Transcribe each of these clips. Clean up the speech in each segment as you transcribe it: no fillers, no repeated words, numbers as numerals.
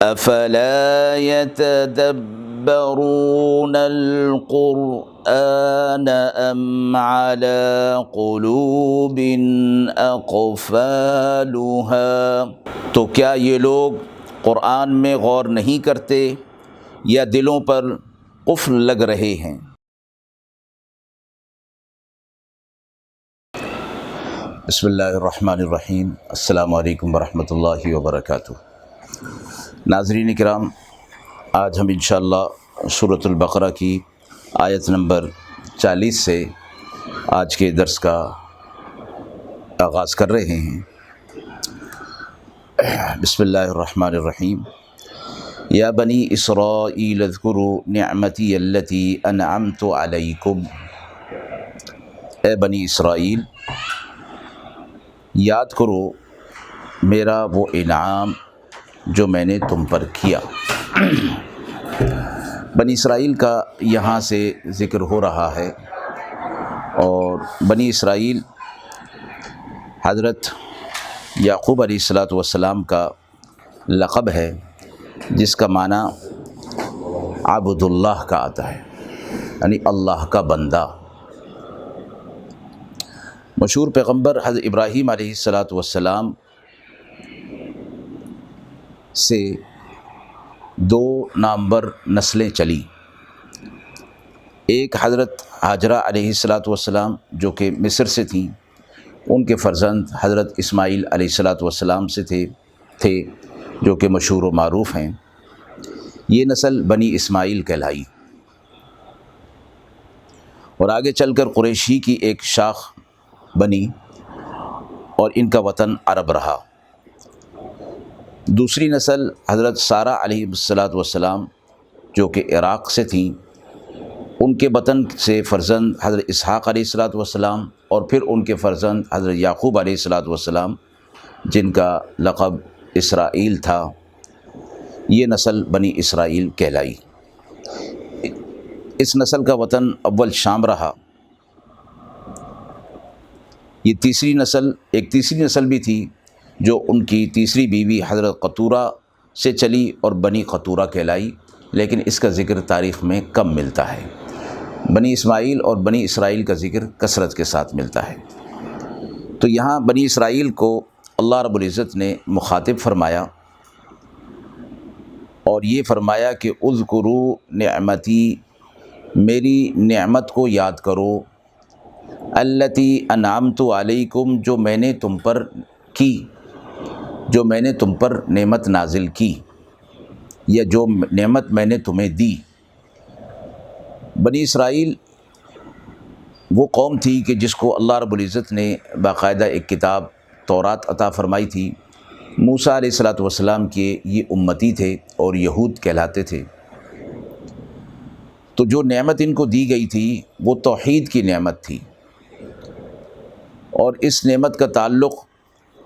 افلا يتدبرون القرآن ام على قلوب اقفالها، تو کیا یہ لوگ قرآن میں غور نہیں کرتے یا دلوں پر قفل لگ رہے ہیں؟ بسم اللہ الرحمن الرحیم۔ السلام علیکم ورحمۃ اللہ وبرکاتہ۔ ناظرین کرام، آج ہم انشاءاللہ سورۃ البقرہ کی آیت نمبر 40 سے آج کے درس کا آغاز کر رہے ہیں۔ بسم اللہ الرحمن الرحیم۔ یا بنی اسرائیل اذکروا نعمتی التی انعمت علیکم، اے بنی اسرائیل یاد کرو میرا وہ انعام جو میں نے تم پر کیا۔ بنی اسرائیل کا یہاں سے ذکر ہو رہا ہے، اور بنی اسرائیل حضرت یعقوب علیہ السلام کا لقب ہے، جس کا معنی عبد اللہ کا آتا ہے، یعنی اللہ کا بندہ۔ مشہور پیغمبر حضرت ابراہیم علیہ السلام سے دو نامور نسلیں چلی۔ ایک حضرت ہاجرہ علیہ السلام جو کہ مصر سے تھیں، ان کے فرزند حضرت اسماعیل علیہ السلام سے تھے جو کہ مشہور و معروف ہیں۔ یہ نسل بنی اسماعیل کہلائی، اور آگے چل کر قریشی کی ایک شاخ بنی، اور ان کا وطن عرب رہا۔ دوسری نسل حضرت سارہ علیہ السلام جو کہ عراق سے تھیں، ان کے وطن سے فرزند حضرت اسحاق علیہ السلام، اور پھر ان کے فرزند حضرت یعقوب علیہ السلام، جن کا لقب اسرائیل تھا۔ یہ نسل بنی اسرائیل کہلائی۔ اس نسل کا وطن اول شام رہا۔ یہ ایک تیسری نسل بھی تھی جو ان کی تیسری بیوی حضرت قطورہ سے چلی اور بنی قطورہ کہلائی، لیکن اس کا ذکر تاریخ میں کم ملتا ہے۔ بنی اسماعیل اور بنی اسرائیل کا ذکر کثرت کے ساتھ ملتا ہے۔ تو یہاں بنی اسرائیل کو اللہ رب العزت نے مخاطب فرمایا، اور یہ فرمایا کہ اذکروا نعمتی، میری نعمت کو یاد کرو، التی انعمت علیکم، جو میں نے تم پر کی، جو میں نے تم پر نعمت نازل کی، یا جو نعمت میں نے تمہیں دی۔ بنی اسرائیل وہ قوم تھی کہ جس کو اللہ رب العزت نے باقاعدہ ایک کتاب تورات عطا فرمائی تھی۔ موسیٰ علیہ السلام کے یہ امتی تھے اور یہود کہلاتے تھے۔ تو جو نعمت ان کو دی گئی تھی وہ توحید کی نعمت تھی، اور اس نعمت کا تعلق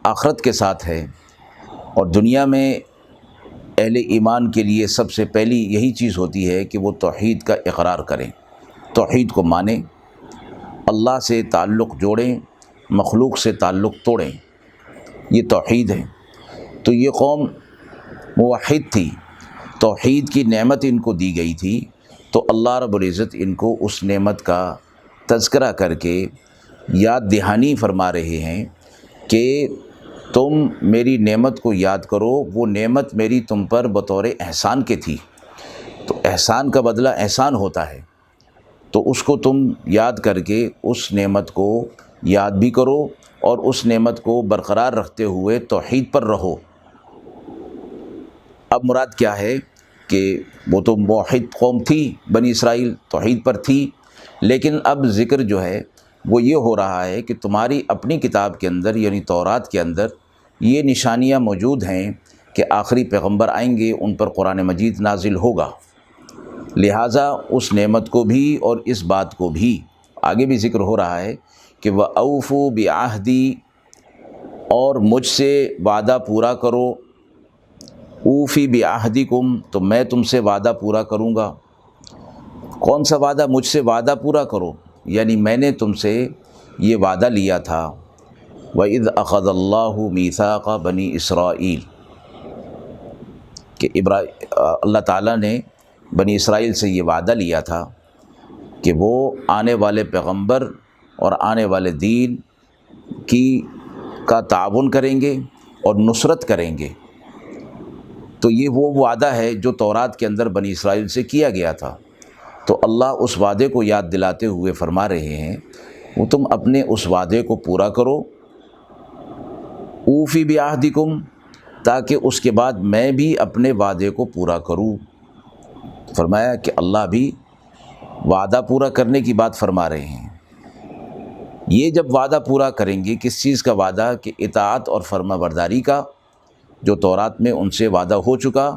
آخرت کے ساتھ ہے، اور دنیا میں اہل ایمان کے لیے سب سے پہلی یہی چیز ہوتی ہے کہ وہ توحید کا اقرار کریں، توحید کو مانیں، اللہ سے تعلق جوڑیں، مخلوق سے تعلق توڑیں۔ یہ توحید ہے۔ تو یہ قوم موحد تھی، توحید کی نعمت ان کو دی گئی تھی، تو اللہ رب العزت ان کو اس نعمت کا تذکرہ کر کے یاد دہانی فرما رہے ہیں کہ تم میری نعمت کو یاد کرو، وہ نعمت میری تم پر بطور احسان کے تھی۔ تو احسان کا بدلہ احسان ہوتا ہے، تو اس کو تم یاد کر کے اس نعمت کو یاد بھی کرو، اور اس نعمت کو برقرار رکھتے ہوئے توحید پر رہو۔ اب مراد کیا ہے کہ وہ تو موحد قوم تھی، بنی اسرائیل توحید پر تھی، لیکن اب ذکر جو ہے وہ یہ ہو رہا ہے کہ تمہاری اپنی کتاب کے اندر یعنی تورات کے اندر یہ نشانیاں موجود ہیں کہ آخری پیغمبر آئیں گے، ان پر قرآن مجید نازل ہوگا، لہٰذا اس نعمت کو بھی اور اس بات کو بھی آگے بھی ذکر ہو رہا ہے کہ وَأَوْفُوا بِعَهْدِي، اور مجھ سے وعدہ پورا کرو، اوفی بعہدکم، تو میں تم سے وعدہ پورا کروں گا۔ کون سا وعدہ؟ مجھ سے وعدہ پورا کرو، یعنی میں نے تم سے یہ وعدہ لیا تھا، وَإِذْ أَخَذَ اللَّهُ مِيثَاقَ بَنِي إِسْرَائِيلَ، کہ اللہ تعالیٰ نے بنی اسرائیل سے یہ وعدہ لیا تھا کہ وہ آنے والے پیغمبر اور آنے والے دین کا تعاون کریں گے اور نصرت کریں گے۔ تو یہ وہ وعدہ ہے جو تورات کے اندر بنی اسرائیل سے کیا گیا تھا۔ تو اللہ اس وعدے کو یاد دلاتے ہوئے فرما رہے ہیں وہ تم اپنے اس وعدے کو پورا کرو، اوفی بعہدکم، تاکہ اس کے بعد میں بھی اپنے وعدے کو پورا کروں۔ فرمایا کہ اللہ بھی وعدہ پورا کرنے کی بات فرما رہے ہیں۔ یہ جب وعدہ پورا کریں گے، کس چیز کا وعدہ؟ کہ اطاعت اور فرما برداری کا، جو تورات میں ان سے وعدہ ہو چکا،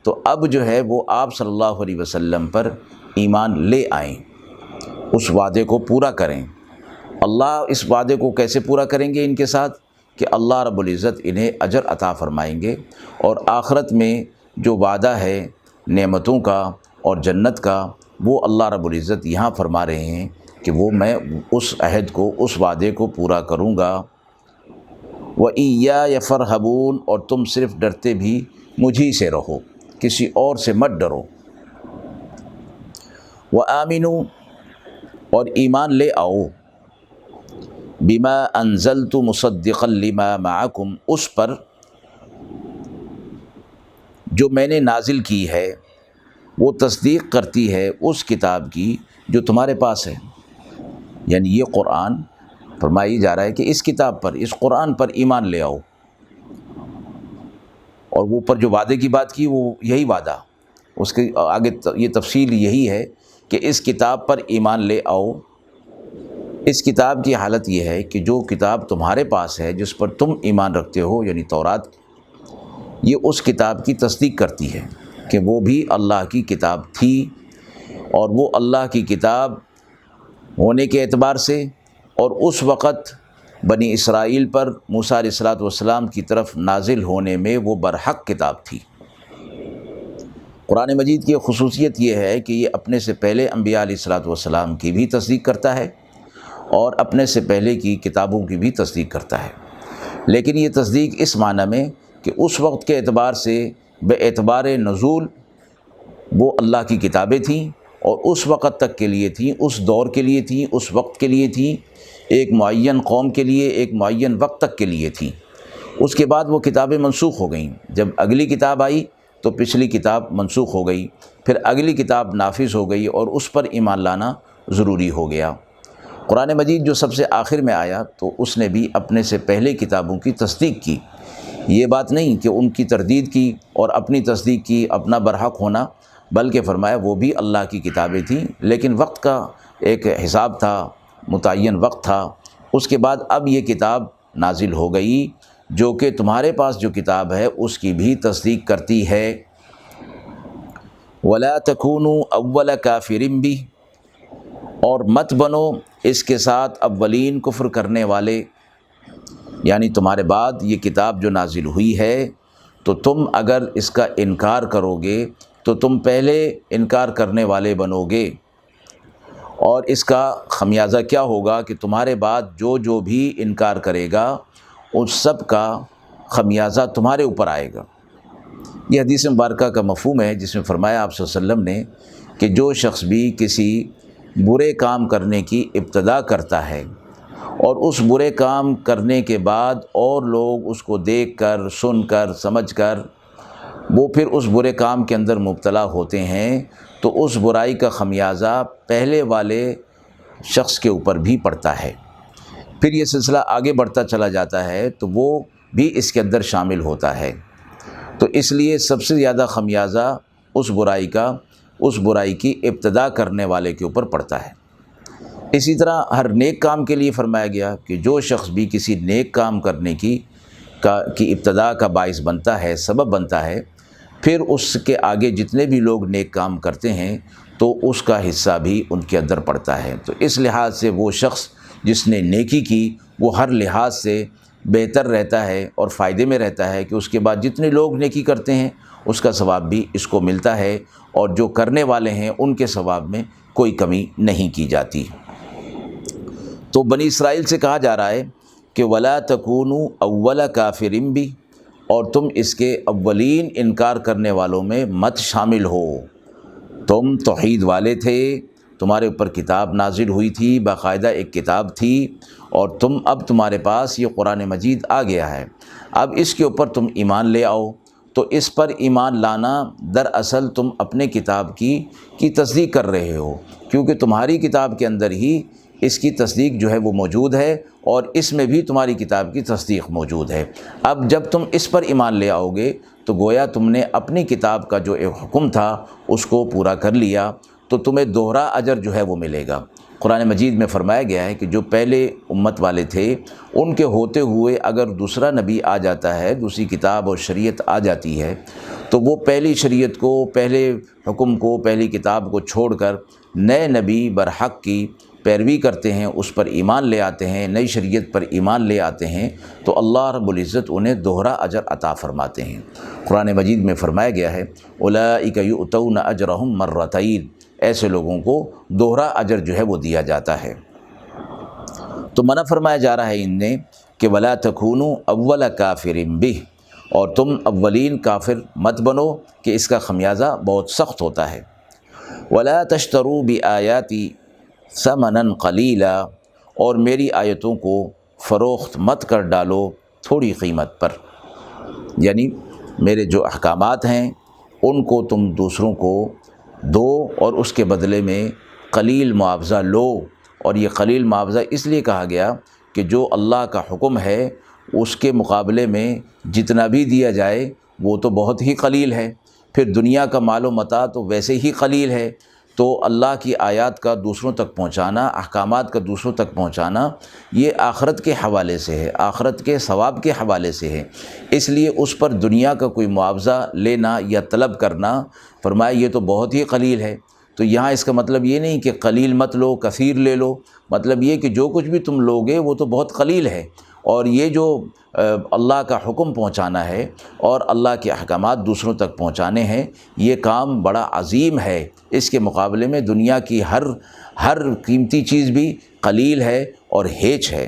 تو اب جو ہے وہ آپ صلی اللہ علیہ وسلم پر ایمان لے آئیں، اس وعدے کو پورا کریں۔ اللہ اس وعدے کو کیسے پورا کریں گے ان کے ساتھ؟ کہ اللہ رب العزت انہیں اجر عطا فرمائیں گے، اور آخرت میں جو وعدہ ہے نعمتوں کا اور جنت کا، وہ اللہ رب العزت یہاں فرما رہے ہیں کہ وہ میں اس عہد کو، اس وعدے کو پورا کروں گا۔ وَإِيَّايَ فَارْهَبُونَ، اور تم صرف ڈرتے بھی مجھی سے رہو، کسی اور سے مت ڈرو۔ وَآمِنُوا، اور ایمان لے آؤ، بِمَا أَنزَلْتُ مُصَدِّقًا لِمَا مَعَكُمْ، اس پر جو میں نے نازل کی ہے، وہ تصدیق کرتی ہے اس کتاب کی جو تمہارے پاس ہے۔ یعنی یہ قرآن فرمائی جا رہا ہے کہ اس کتاب پر، اس قرآن پر ایمان لے آؤ۔ اور وہ اوپر جو وعدے کی بات کی، وہ یہی وعدہ، اس کے آگے یہ تفصیل یہی ہے کہ اس کتاب پر ایمان لے آؤ۔ اس کتاب کی حالت یہ ہے کہ جو کتاب تمہارے پاس ہے، جس پر تم ایمان رکھتے ہو، یعنی تورات، یہ اس کتاب کی تصدیق کرتی ہے کہ وہ بھی اللہ کی کتاب تھی، اور وہ اللہ کی کتاب ہونے کے اعتبار سے، اور اس وقت بنی اسرائیل پر موسیٰ علیہ السلام کی طرف نازل ہونے میں وہ برحق کتاب تھی۔ قرآن مجید کی خصوصیت یہ ہے کہ یہ اپنے سے پہلے انبیاء علیہ السلام کی بھی تصدیق کرتا ہے، اور اپنے سے پہلے کی کتابوں کی بھی تصدیق کرتا ہے، لیکن یہ تصدیق اس معنی میں کہ اس وقت کے اعتبار سے بے اعتبار نزول وہ اللہ کی کتابیں تھیں، اور اس وقت تک کے لیے تھیں، اس دور کے لیے تھیں، اس وقت کے لیے تھیں، ایک معین قوم کے لیے، ایک معین وقت تک کے لیے تھیں۔ اس کے بعد وہ کتابیں منسوخ ہو گئیں، جب اگلی کتاب آئی تو پچھلی کتاب منسوخ ہو گئی، پھر اگلی کتاب نافذ ہو گئی، اور اس پر ایمان لانا ضروری ہو گیا۔ قرآن مجید جو سب سے آخر میں آیا تو اس نے بھی اپنے سے پہلے کتابوں کی تصدیق کی۔ یہ بات نہیں کہ ان کی تردید کی اور اپنی تصدیق کی، اپنا برحق ہونا، بلکہ فرمایا وہ بھی اللہ کی کتابیں تھیں، لیکن وقت کا ایک حساب تھا، متعین وقت تھا۔ اس کے بعد اب یہ کتاب نازل ہو گئی جو کہ تمہارے پاس جو کتاب ہے اس کی بھی تصدیق کرتی ہے۔ وَلَا تَكُونُوا أَوَّلَ كَافِرٍ بِهِ، اور مت بنو اس کے ساتھ اولین کفر کرنے والے، یعنی تمہارے بعد یہ کتاب جو نازل ہوئی ہے تو تم اگر اس کا انکار کرو گے تو تم پہلے انکار کرنے والے بنو گے، اور اس کا خمیازہ کیا ہوگا کہ تمہارے بعد جو بھی انکار کرے گا اس سب کا خمیازہ تمہارے اوپر آئے گا۔ یہ حدیث مبارکہ کا مفہوم ہے جس میں فرمایا آپ صلی اللہ علیہ وسلم نے کہ جو شخص بھی کسی برے کام کرنے کی ابتدا کرتا ہے اور اس برے کام کرنے کے بعد اور لوگ اس کو دیکھ کر، سن کر، سمجھ کر وہ پھر اس برے کام کے اندر مبتلا ہوتے ہیں، تو اس برائی کا خمیازہ پہلے والے شخص کے اوپر بھی پڑتا ہے۔ پھر یہ سلسلہ آگے بڑھتا چلا جاتا ہے تو وہ بھی اس کے اندر شامل ہوتا ہے، تو اس لیے سب سے زیادہ خمیازہ اس برائی کی ابتدا کرنے والے کے اوپر پڑتا ہے۔ اسی طرح ہر نیک کام کے لیے فرمایا گیا کہ جو شخص بھی کسی نیک کام کرنے کی ابتدا کا باعث بنتا ہے، سبب بنتا ہے، پھر اس کے آگے جتنے بھی لوگ نیک کام کرتے ہیں تو اس کا حصہ بھی ان کے اندر پڑتا ہے۔ تو اس لحاظ سے وہ شخص جس نے نیکی کی وہ ہر لحاظ سے بہتر رہتا ہے اور فائدے میں رہتا ہے کہ اس کے بعد جتنے لوگ نیکی کرتے ہیں اس کا ثواب بھی اس کو ملتا ہے، اور جو کرنے والے ہیں ان کے ثواب میں کوئی کمی نہیں کی جاتی۔ تو بنی اسرائیل سے کہا جا رہا ہے کہ وَلَا تَكُونُوا أَوَّلَ كَافِرٍ بِهِ، اور تم اس کے اولین انکار کرنے والوں میں مت شامل ہو۔ تم توحید والے تھے، تمہارے اوپر کتاب نازل ہوئی تھی، باقاعدہ ایک کتاب تھی، اور اب تمہارے پاس یہ قرآن مجید آ گیا ہے، اب اس کے اوپر تم ایمان لے آؤ۔ تو اس پر ایمان لانا دراصل تم اپنے کتاب کی تصدیق کر رہے ہو، کیونکہ تمہاری کتاب کے اندر ہی اس کی تصدیق جو ہے وہ موجود ہے، اور اس میں بھی تمہاری کتاب کی تصدیق موجود ہے۔ اب جب تم اس پر ایمان لے آؤ گے تو گویا تم نے اپنی کتاب کا جو ایک حکم تھا اس کو پورا کر لیا، تو تمہیں دوہرا اجر جو ہے وہ ملے گا۔ قرآن مجید میں فرمایا گیا ہے کہ جو پہلے امت والے تھے ان کے ہوتے ہوئے اگر دوسرا نبی آ جاتا ہے، دوسری کتاب اور شریعت آ جاتی ہے، تو وہ پہلی شریعت کو، پہلے حکم کو، پہلی کتاب کو چھوڑ کر نئے نبی برحق کی پیروی کرتے ہیں، اس پر ایمان لے آتے ہیں، نئی شریعت پر ایمان لے آتے ہیں، تو اللہ رب العزت انہیں دوہرا اجر عطا فرماتے ہیں۔ قرآن مجید میں فرمایا گیا ہے اولئک یؤتون اجرہم مرتین، ایسے لوگوں کو دوہرا اجر جو ہے وہ دیا جاتا ہے۔ تو منع فرمایا جا رہا ہے ان نے کہ ولا تکونوا اول کافر بہ، اور تم اولین کافر مت بنو کہ اس کا خمیازہ بہت سخت ہوتا ہے۔ ولا تشتروا بآیاتی ثمنا قلیلا، اور میری آیتوں کو فروخت مت کر ڈالو تھوڑی قیمت پر، یعنی میرے جو احکامات ہیں ان کو تم دوسروں کو دو اور اس کے بدلے میں قلیل معاوضہ لو۔ اور یہ قلیل معاوضہ اس لیے کہا گیا کہ جو اللہ کا حکم ہے اس کے مقابلے میں جتنا بھی دیا جائے وہ تو بہت ہی قلیل ہے، پھر دنیا کا مال و متاع تو ویسے ہی قلیل ہے، تو اللہ کی آیات کا دوسروں تک پہنچانا، احکامات کا دوسروں تک پہنچانا، یہ آخرت کے حوالے سے ہے، آخرت کے ثواب کے حوالے سے ہے، اس لیے اس پر دنیا کا کوئی معاوضہ لینا یا طلب کرنا، فرمایا یہ تو بہت ہی قلیل ہے۔ تو یہاں اس کا مطلب یہ نہیں کہ قلیل مت لو کثیر لے لو، مطلب یہ کہ جو کچھ بھی تم لوگے وہ تو بہت قلیل ہے، اور یہ جو اللہ کا حکم پہنچانا ہے اور اللہ کے احکامات دوسروں تک پہنچانے ہیں، یہ کام بڑا عظیم ہے، اس کے مقابلے میں دنیا کی ہر قیمتی چیز بھی قلیل ہے اور ہیچ ہے۔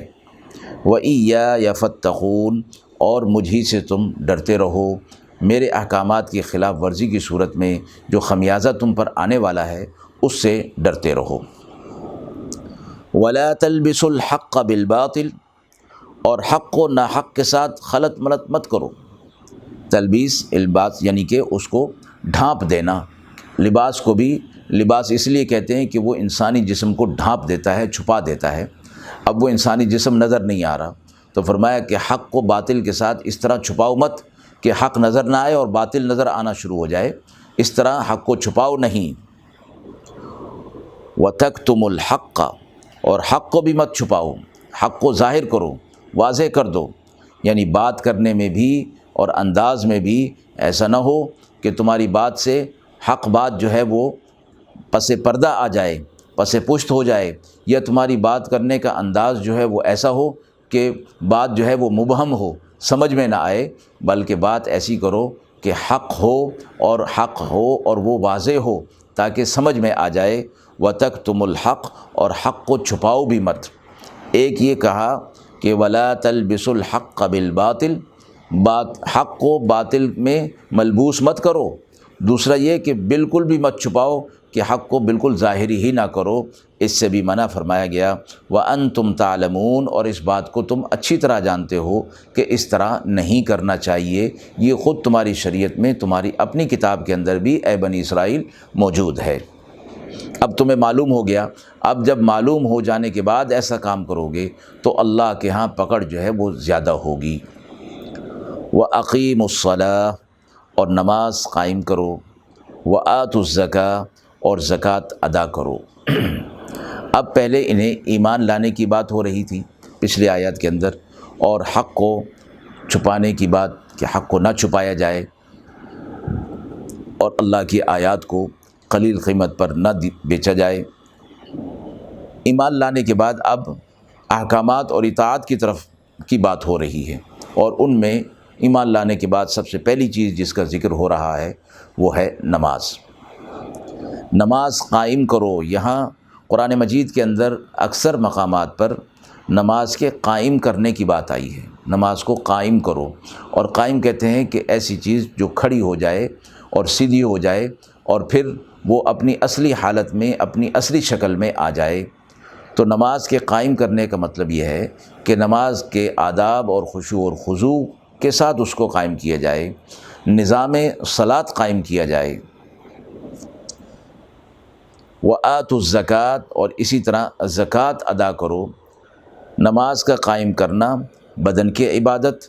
وَإِيَّايَ فَاتَّقُونَ، اور مجھی سے تم ڈرتے رہو، میرے احکامات کی خلاف ورزی کی صورت میں جو خمیازہ تم پر آنے والا ہے اس سے ڈرتے رہو۔ وَلَا تَلْبِسُوا الْحَقَّ بِالْبَاطِلِ، اور حق کو ناحق کے ساتھ خلط ملط مت کرو۔ تلبیس الباس یعنی کہ اس کو ڈھانپ دینا، لباس کو بھی لباس اس لیے کہتے ہیں کہ وہ انسانی جسم کو ڈھانپ دیتا ہے، چھپا دیتا ہے۔ اب وہ انسانی جسم نظر نہیں آ رہا، تو فرمایا کہ حق کو باطل کے ساتھ اس طرح چھپاؤ مت کہ حق نظر نہ آئے اور باطل نظر آنا شروع ہو جائے، اس طرح حق کو چھپاؤ نہیں۔ وَتَكْتُمُ الْحَقَّ، اور حق کو بھی مت چھپاؤ، حق کو ظاہر کرو، واضح کر دو، یعنی بات کرنے میں بھی اور انداز میں بھی ایسا نہ ہو کہ تمہاری بات سے حق بات جو ہے وہ پس پردہ آ جائے، پس پشت ہو جائے، یا تمہاری بات کرنے کا انداز جو ہے وہ ایسا ہو کہ بات جو ہے وہ مبہم ہو، سمجھ میں نہ آئے، بلکہ بات ایسی کرو کہ حق ہو اور وہ واضح ہو تاکہ سمجھ میں آ جائے۔ وَتَكْتُمُ الْحَقَّ، اور حق کو چھپاؤ بھی مت۔ ایک یہ کہا کہ وَلَا تَلْبِسُوا الْحَقَّ بِالْبَاطِلِ، حق کو باطل میں ملبوس مت کرو، دوسرا یہ کہ بالکل بھی مت چھپاؤ کہ حق کو بالکل ظاہری ہی نہ کرو، اس سے بھی منع فرمایا گیا۔ وَأَنْتُمْ تَعْلَمُونَ، اور اس بات کو تم اچھی طرح جانتے ہو کہ اس طرح نہیں کرنا چاہیے، یہ خود تمہاری شریعت میں، تمہاری اپنی کتاب کے اندر بھی اے بنی اسرائیل موجود ہے۔ اب تمہیں معلوم ہو گیا، اب جب معلوم ہو جانے کے بعد ایسا کام کرو گے تو اللہ کے ہاں پکڑ جو ہے وہ زیادہ ہوگی۔ وَأَقِيمُوا الصَّلَاةَ، اور نماز قائم کرو، وَآتُوا الزَّكَاةَ، اور زکوٰۃ ادا کرو۔ اب پہلے انہیں ایمان لانے کی بات ہو رہی تھی پچھلی آیات کے اندر، اور حق کو چھپانے کی بات کہ حق کو نہ چھپایا جائے اور اللہ کی آیات کو قلیل قیمت پر نہ بیچا جائے۔ ایمان لانے کے بعد اب احکامات اور اطاعت کی طرف کی بات ہو رہی ہے، اور ان میں ایمان لانے کے بعد سب سے پہلی چیز جس کا ذکر ہو رہا ہے وہ ہے نماز۔ نماز قائم کرو، یہاں قرآن مجید کے اندر اکثر مقامات پر نماز کے قائم کرنے کی بات آئی ہے، نماز کو قائم کرو، اور قائم کہتے ہیں کہ ایسی چیز جو کھڑی ہو جائے اور سیدھی ہو جائے اور پھر وہ اپنی اصلی حالت میں، اپنی اصلی شکل میں آ جائے۔ تو نماز کے قائم کرنے کا مطلب یہ ہے کہ نماز کے آداب اور خشوع اور خضوع کے ساتھ اس کو قائم کیا جائے، نظام صلاۃ قائم کیا جائے۔ وآتوا الزکوٰۃ، اور اسی طرح زکوٰۃ ادا کرو۔ نماز کا قائم کرنا بدن کی عبادت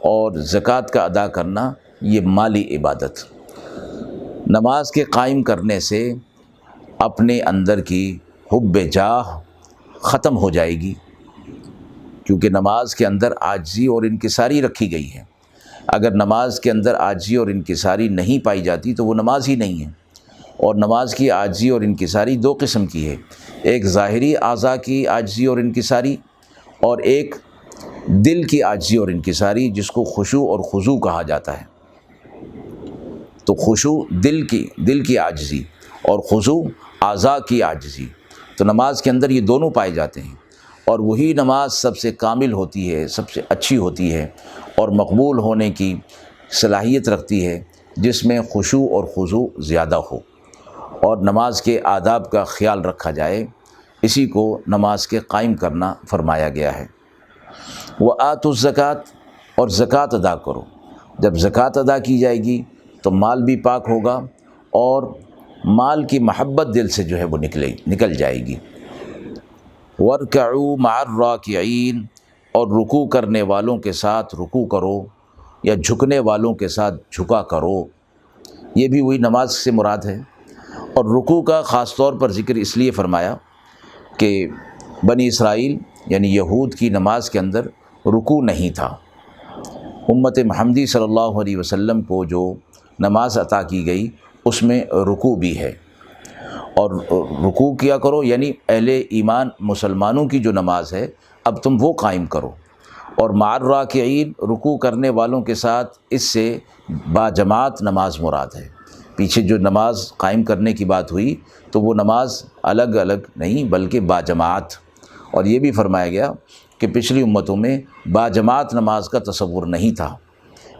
اور زکوٰۃ کا ادا کرنا یہ مالی عبادت۔ نماز کے قائم کرنے سے اپنے اندر کی حب جاہ ختم ہو جائے گی، کیونکہ نماز کے اندر عاجزی اور انکساری رکھی گئی ہے۔ اگر نماز کے اندر عاجزی اور انکساری نہیں پائی جاتی تو وہ نماز ہی نہیں ہے۔ اور نماز کی عاجزی اور انکساری دو قسم کی ہے، ایک ظاہری اعضاء کی عاجزی اور انکساری، اور ایک دل کی عاجزی اور انکساری، جس کو خشوع اور خضوع کہا جاتا ہے۔ تو خشوع دل کی عاجزی اور خضوع اعضاء کی عاجزی، تو نماز کے اندر یہ دونوں پائے جاتے ہیں، اور وہی نماز سب سے کامل ہوتی ہے، سب سے اچھی ہوتی ہے اور مقبول ہونے کی صلاحیت رکھتی ہے، جس میں خشوع اور خضوع زیادہ ہو اور نماز کے آداب کا خیال رکھا جائے۔ اسی کو نماز کے قائم کرنا فرمایا گیا ہے۔ وآتوا الزکوٰۃ، اور زکوٰۃ ادا کرو۔ جب زکوٰۃ ادا کی جائے گی تو مال بھی پاک ہوگا اور مال کی محبت دل سے جو ہے وہ نکل جائے گی۔ وارکعوا مع الراکعین، اور رکوع کرنے والوں کے ساتھ رکوع کرو، یا جھکنے والوں کے ساتھ جھکا کرو۔ یہ بھی وہی نماز سے مراد ہے۔ اور رکوع کا خاص طور پر ذکر اس لیے فرمایا کہ بنی اسرائیل یعنی یہود کی نماز کے اندر رکوع نہیں تھا۔ امت محمدی صلی اللہ علیہ وسلم کو جو نماز عطا کی گئی اس میں رکوع بھی ہے، اور رکوع کیا کرو یعنی اہل ایمان مسلمانوں کی جو نماز ہے اب تم وہ قائم کرو۔ اور مع الراکعین، رکوع کرنے والوں کے ساتھ، اس سے باجماعت نماز مراد ہے۔ پیچھے جو نماز قائم کرنے کی بات ہوئی تو وہ نماز الگ الگ نہیں بلکہ باجماعت، اور یہ بھی فرمایا گیا کہ پچھلی امتوں میں باجماعت نماز کا تصور نہیں تھا،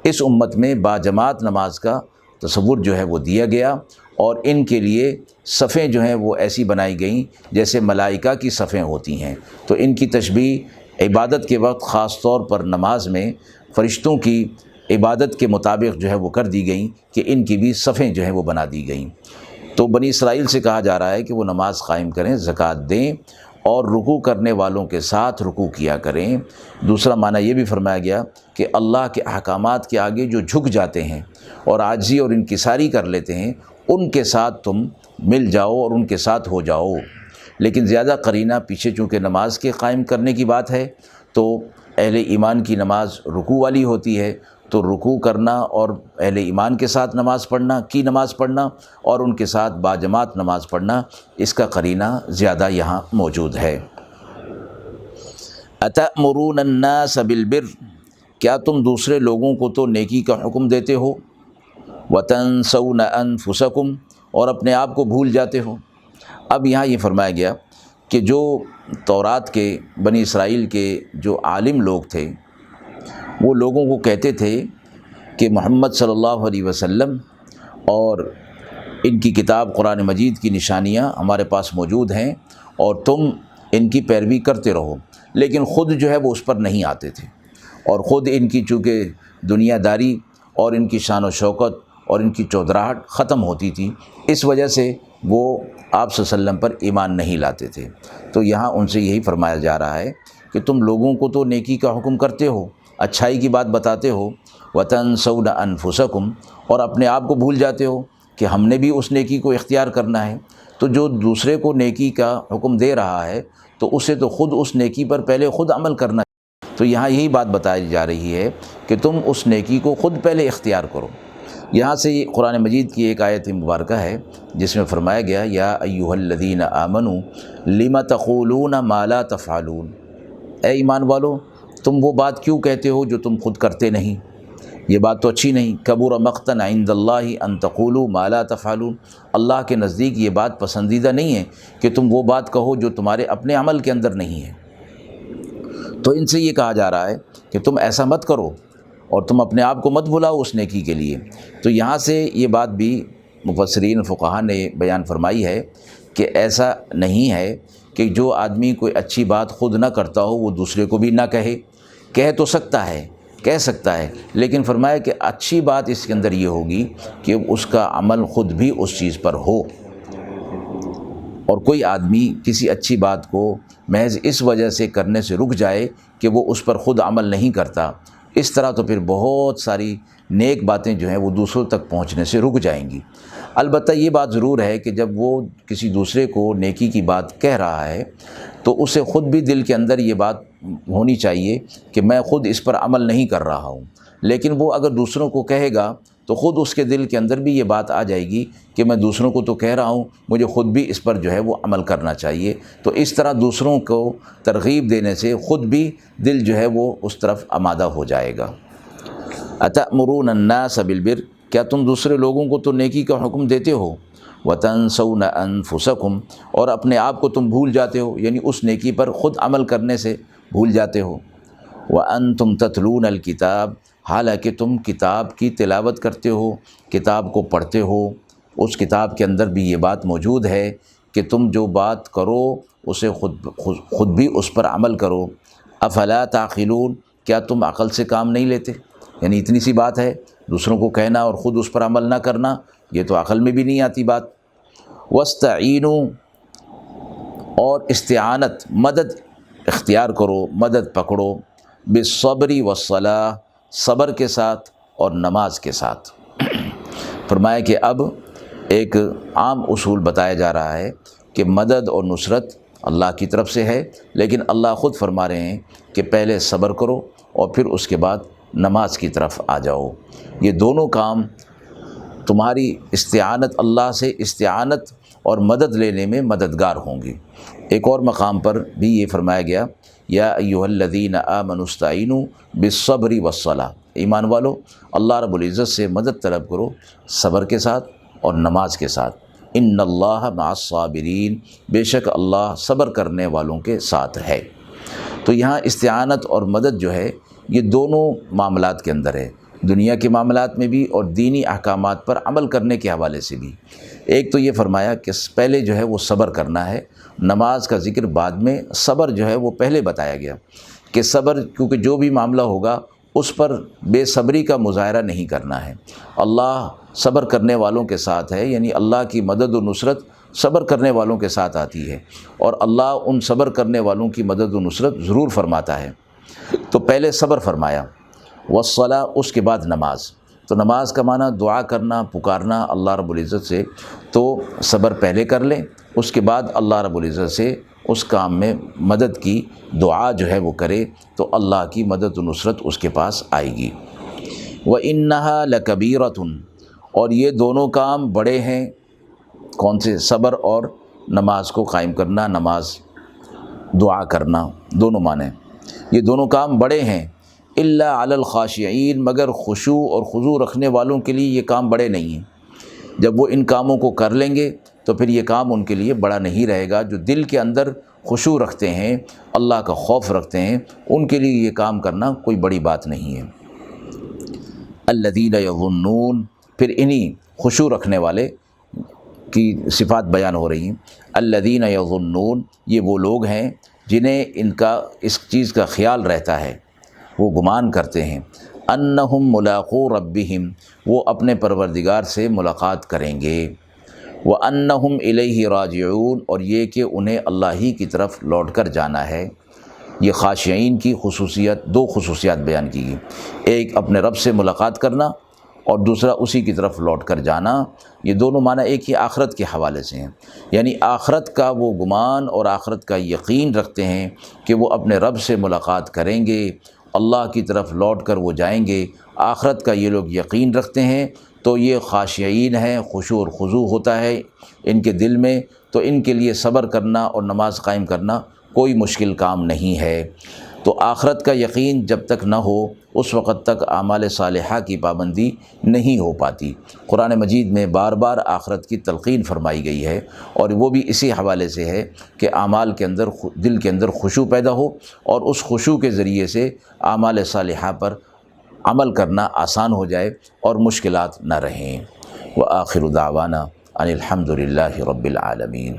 اس امت میں باجماعت نماز کا تصور جو ہے وہ دیا گیا، اور ان کے لیے صفیں جو ہیں وہ ایسی بنائی گئیں جیسے ملائکہ کی صفیں ہوتی ہیں۔ تو ان کی تشبیہ عبادت کے وقت خاص طور پر نماز میں فرشتوں کی عبادت کے مطابق جو ہے وہ کر دی گئیں کہ ان کی بھی صفیں جو ہیں وہ بنا دی گئیں۔ تو بنی اسرائیل سے کہا جا رہا ہے کہ وہ نماز قائم کریں، زکوٰۃ دیں، اور رکوع کرنے والوں کے ساتھ رکوع کیا کریں۔ دوسرا معنی یہ بھی فرمایا گیا کہ اللہ کے احکامات کے آگے جو جھک جاتے ہیں اور عاجزی اور انکساری کر لیتے ہیں، ان کے ساتھ تم مل جاؤ اور ان کے ساتھ ہو جاؤ۔ لیکن زیادہ قرینہ پیچھے چونکہ نماز کے قائم کرنے کی بات ہے تو اہل ایمان کی نماز رکوع والی ہوتی ہے، تو رکوع کرنا اور اہل ایمان کے ساتھ نماز پڑھنا اور ان کے ساتھ باجماعت نماز پڑھنا، اس کا قرینہ زیادہ یہاں موجود ہے۔ اتأمرون الناس بالبر، کیا تم دوسرے لوگوں کو تو نیکی کا حکم دیتے ہو، وتنسون انفسکم، اور اپنے آپ کو بھول جاتے ہو۔ اب یہاں یہ فرمایا گیا کہ جو تورات کے بنی اسرائیل کے جو عالم لوگ تھے وہ لوگوں کو کہتے تھے کہ محمد صلی اللہ علیہ وسلم اور ان کی کتاب قرآن مجید کی نشانیاں ہمارے پاس موجود ہیں اور تم ان کی پیروی کرتے رہو، لیکن خود جو ہے وہ اس پر نہیں آتے تھے، اور خود ان کی چونکہ دنیا داری اور ان کی شان و شوکت اور ان کی چودراہٹ ختم ہوتی تھی، اس وجہ سے وہ آپ صلی اللہ علیہ وسلم پر ایمان نہیں لاتے تھے۔ تو یہاں ان سے یہی فرمایا جا رہا ہے کہ تم لوگوں کو تو نیکی کا حکم کرتے ہو، اچھائی کی بات بتاتے ہو، وتنسون انفسکم، اور اپنے آپ کو بھول جاتے ہو کہ ہم نے بھی اس نیکی کو اختیار کرنا ہے۔ تو جو دوسرے کو نیکی کا حکم دے رہا ہے تو اسے تو خود اس نیکی پر پہلے خود عمل کرنا ہے۔ تو یہاں یہی بات بتائی جا رہی ہے کہ تم اس نیکی کو خود پہلے اختیار کرو۔ یہاں سے یہ قرآن مجید کی ایک آیت مبارکہ ہے جس میں فرمایا گیا یا ایھا الذین آمنوا لم تقولون ما لا تفعلون، اے ایمان والو تم وہ بات کیوں کہتے ہو جو تم خود کرتے نہیں، یہ بات تو اچھی نہیں۔ کبر مقتا عند اللہ ان تقولوا ما لا تفعلون، اللہ کے نزدیک یہ بات پسندیدہ نہیں ہے کہ تم وہ بات کہو جو تمہارے اپنے عمل کے اندر نہیں ہے۔ تو ان سے یہ کہا جا رہا ہے کہ تم ایسا مت کرو اور تم اپنے آپ کو مت بھلاؤ اس نیکی کے لیے۔ تو یہاں سے یہ بات بھی مفسرین فقہا نے بیان فرمائی ہے کہ ایسا نہیں ہے کہ جو آدمی کوئی اچھی بات خود نہ کرتا ہو وہ دوسرے کو بھی نہ کہہ تو سکتا ہے، کہہ سکتا ہے، لیکن فرمایا کہ اچھی بات اس کے اندر یہ ہوگی کہ اس کا عمل خود بھی اس چیز پر ہو۔ اور کوئی آدمی کسی اچھی بات کو محض اس وجہ سے کرنے سے رک جائے کہ وہ اس پر خود عمل نہیں کرتا، اس طرح تو پھر بہت ساری نیک باتیں جو ہیں وہ دوسروں تک پہنچنے سے رک جائیں گی۔ البتہ یہ بات ضرور ہے کہ جب وہ کسی دوسرے کو نیکی کی بات کہہ رہا ہے تو اسے خود بھی دل کے اندر یہ بات ہونی چاہیے کہ میں خود اس پر عمل نہیں کر رہا ہوں، لیکن وہ اگر دوسروں کو کہے گا تو خود اس کے دل کے اندر بھی یہ بات آ جائے گی کہ میں دوسروں کو تو کہہ رہا ہوں، مجھے خود بھی اس پر جو ہے وہ عمل کرنا چاہیے۔ تو اس طرح دوسروں کو ترغیب دینے سے خود بھی دل جو ہے وہ اس طرف آمادہ ہو جائے گا۔ أَتَأْمُرُونَ النَّاسَ بِالْبِرِّ، کیا تم دوسرے لوگوں کو تو نیکی کا حکم دیتے ہو، وَتَنْسَوْنَ أَنفُسَكُمْ، اور اپنے آپ کو تم بھول جاتے ہو، یعنی اس نیکی پر خود عمل کرنے سے بھول جاتے ہو۔ وَأَنْتُمْ تَتْلُونَ الْكِتَابَ، حالانکہ تم کتاب کی تلاوت کرتے ہو، کتاب کو پڑھتے ہو۔ اس کتاب کے اندر بھی یہ بات موجود ہے کہ تم جو بات کرو اسے خود بھی اس پر عمل کرو۔ افلا تعقلون، کیا تم عقل سے کام نہیں لیتے؟ یعنی اتنی سی بات ہے، دوسروں کو کہنا اور خود اس پر عمل نہ کرنا، یہ تو عقل میں بھی نہیں آتی بات۔ واستعینوا، اور استعانت، مدد اختیار کرو، مدد پکڑو، بالصبر والصلاۃ، صبر کے ساتھ اور نماز کے ساتھ۔ فرمایا کہ اب ایک عام اصول بتایا جا رہا ہے کہ مدد اور نصرت اللہ کی طرف سے ہے، لیکن اللہ خود فرما رہے ہیں کہ پہلے صبر کرو اور پھر اس کے بعد نماز کی طرف آ جاؤ۔ یہ دونوں کام تمہاری استعانت، اللہ سے استعانت اور مدد لینے میں مددگار ہوں گی۔ ایک اور مقام پر بھی یہ فرمایا گیا، یا ایھا الذین آمنوا استعینوا بالصبر والصلاۃ، ایمان والو اللہ رب العزت سے مدد طلب کرو صبر کے ساتھ اور نماز کے ساتھ۔ ان اللہ مع الصابرین، بے شک اللہ صبر کرنے والوں کے ساتھ ہے۔ تو یہاں استعانت اور مدد جو ہے یہ دونوں معاملات کے اندر ہے، دنیا کے معاملات میں بھی اور دینی احکامات پر عمل کرنے کے حوالے سے بھی۔ ایک تو یہ فرمایا کہ پہلے جو ہے وہ صبر کرنا ہے، نماز کا ذکر بعد میں، صبر جو ہے وہ پہلے بتایا گیا کہ صبر، کیونکہ جو بھی معاملہ ہوگا اس پر بے صبری کا مظاہرہ نہیں کرنا ہے۔ اللہ صبر کرنے والوں کے ساتھ ہے، یعنی اللہ کی مدد و نصرت صبر کرنے والوں کے ساتھ آتی ہے، اور اللہ ان صبر کرنے والوں کی مدد و نصرت ضرور فرماتا ہے۔ تو پہلے صبر فرمایا، والصلاۃ، اس کے بعد نماز۔ تو نماز کا معنی دعا کرنا، پکارنا اللہ رب العزت سے، تو صبر پہلے کر لیں، اس کے بعد اللہ رب العزت سے اس کام میں مدد کی دعا جو ہے وہ کرے، تو اللہ کی مدد و نصرت اس کے پاس آئے گی۔ وَإِنَّهَا لَكَبِيرَةٌ، اور یہ دونوں کام بڑے ہیں، کون سے؟ صبر اور نماز کو قائم کرنا، نماز دعا کرنا، دونوں معنی، یہ دونوں کام بڑے ہیں۔ الا علی الخاشعین، مگر خشوع اور خضوع رکھنے والوں کے لیے یہ کام بڑے نہیں ہیں۔ جب وہ ان کاموں کو کر لیں گے تو پھر یہ کام ان کے لیے بڑا نہیں رہے گا۔ جو دل کے اندر خشوع رکھتے ہیں، اللہ کا خوف رکھتے ہیں، ان کے لیے یہ کام کرنا کوئی بڑی بات نہیں ہے۔ الذین یظنون، پھر انہی خشوع رکھنے والے کی صفات بیان ہو رہی ہیں۔ الذین یظنون، یہ وہ لوگ ہیں جنہیں ان کا اس چیز کا خیال رہتا ہے، وہ گمان کرتے ہیں، انہم ملاقو ربہم، وہ اپنے پروردگار سے ملاقات کریں گے، وانہم الیہ راجعون، اور یہ کہ انہیں اللہ ہی کی طرف لوٹ کر جانا ہے۔ یہ خاشعین کی خصوصیت، دو خصوصیات بیان کی گئی، ایک اپنے رب سے ملاقات کرنا اور دوسرا اسی کی طرف لوٹ کر جانا۔ یہ دونوں معنی ایک ہی آخرت کے حوالے سے ہیں، یعنی آخرت کا وہ گمان اور آخرت کا یقین رکھتے ہیں کہ وہ اپنے رب سے ملاقات کریں گے، اللہ کی طرف لوٹ کر وہ جائیں گے، آخرت کا یہ لوگ یقین رکھتے ہیں، تو یہ خاشعین ہیں، خشوع اور خضوع ہوتا ہے ان کے دل میں، تو ان کے لیے صبر کرنا اور نماز قائم کرنا کوئی مشکل کام نہیں ہے۔ تو آخرت کا یقین جب تک نہ ہو اس وقت تک اعمال صالحہ کی پابندی نہیں ہو پاتی۔ قرآن مجید میں بار بار آخرت کی تلقین فرمائی گئی ہے، اور وہ بھی اسی حوالے سے ہے کہ اعمال کے اندر دل کے اندر خشوع پیدا ہو، اور اس خشوع کے ذریعے سے اعمال صالحہ پر عمل کرنا آسان ہو جائے اور مشکلات نہ رہیں۔ وآخر دعوانا ان الحمد للہ رب العالمین۔